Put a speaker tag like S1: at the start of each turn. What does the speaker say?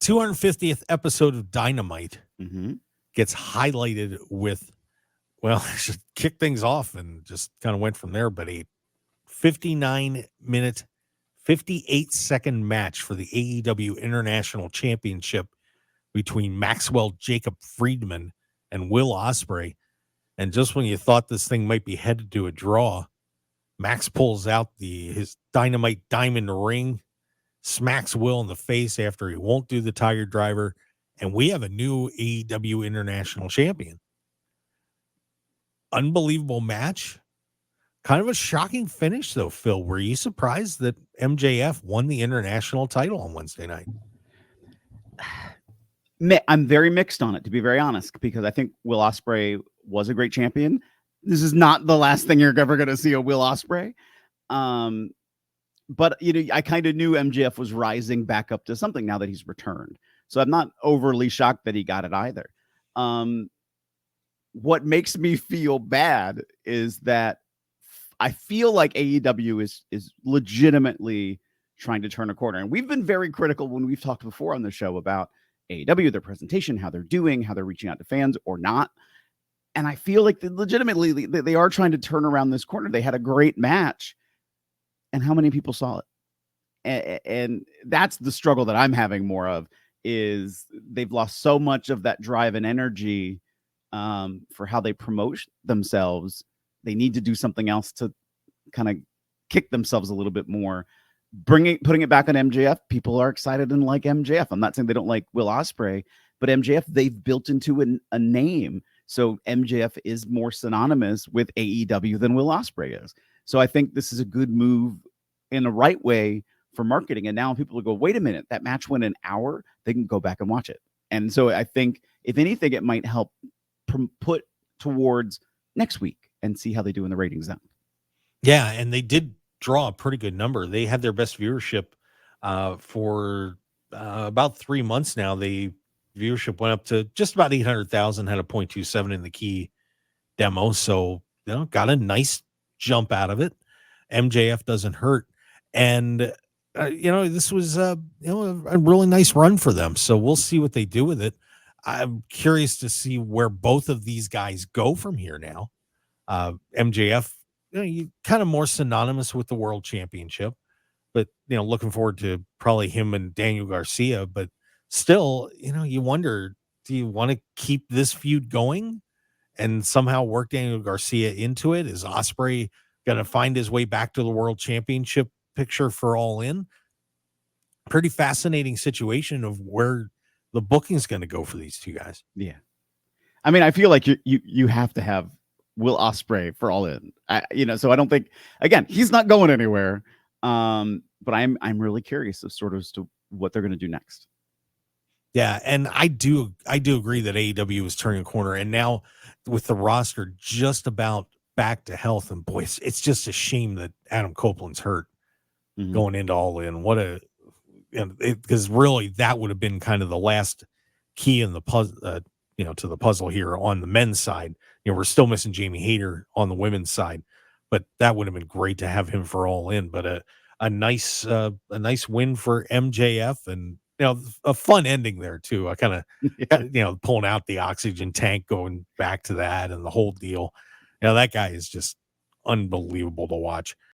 S1: 250th episode of Dynamite
S2: Mm-hmm.
S1: gets highlighted with, well, I should kick things off and just kind of went from there, but a 59-minute, 58-second match for the AEW International Championship between Maxwell Jacob Friedman and Will Ospreay. And just when you thought this thing might be headed to a draw, Max pulls out his Dynamite Diamond ring, smacks Will in the face after he won't do the Tiger Driver, and we have a new AEW International Champion. Unbelievable match. Kind of a shocking finish, though, Phil. Were you surprised that MJF won the international title on Wednesday night?
S2: I'm very mixed on it, to be very honest, because I think Will Ospreay was a great champion. This is not the last thing you're ever going to see of Will Ospreay. But, I kind of knew MJF was rising back up to something now that he's returned. So I'm not overly shocked that he got it either. What makes me feel bad is that I feel like AEW is legitimately trying to turn a corner. And we've been very critical when we've talked before on the show about AEW, their presentation, how they're doing, how they're reaching out to fans or not. And I feel like legitimately they are trying to turn around this corner. They had a great match. And how many people saw it? And that's the struggle that I'm having more of, is they've lost so much of that drive and energy for how they promote themselves. They need to do something else to kind of kick themselves a little bit more. Putting it back on MJF, people are excited and like MJF. I'm not saying they don't like Will Ospreay, but MJF, they've built into a name. So MJF is more synonymous with AEW than Will Ospreay is. So I think this is a good move in the right way for marketing. And now people will go, wait a minute, that match went an hour. They can go back and watch it. And so I think, if anything, it might help put towards next week and see how they do in the ratings then.
S1: Yeah, and they did draw a pretty good number. They had their best viewership for about 3 months now. The viewership went up to just about 800,000, had a 0.27 in the key demo. So, got a nice jump out of it. MJF doesn't hurt. And, this was, a really nice run for them. So we'll see what they do with it. I'm curious to see where both of these guys go from here now. MJF, you kind of more synonymous with the world championship, but, looking forward to probably him and Daniel Garcia. But still, you wonder, do you want to keep this feud going and somehow work Daniel Garcia into it? Is Ospreay going to find his way back to the world championship picture for All In? Pretty fascinating situation of where the booking is going to go for these two guys.
S2: Yeah. I mean, I feel like you have to have Will Ospreay for All In. So I don't think, again, he's not going anywhere. But I'm really curious as to what they're going to do next.
S1: Yeah, and I do agree that AEW is turning a corner, and now with the roster just about back to health, and boy, it's just a shame that Adam Copeland's hurt going into All In. Because really that would have been kind of the last key in the puzzle, to the puzzle here on the men's side. We're still missing Jamie Hayter on the women's side, but that would have been great to have him for All In. But a nice win for MJF, and a fun ending there too. I kind of pulling out the oxygen tank, going back to that, and the whole deal. That guy is just unbelievable to watch.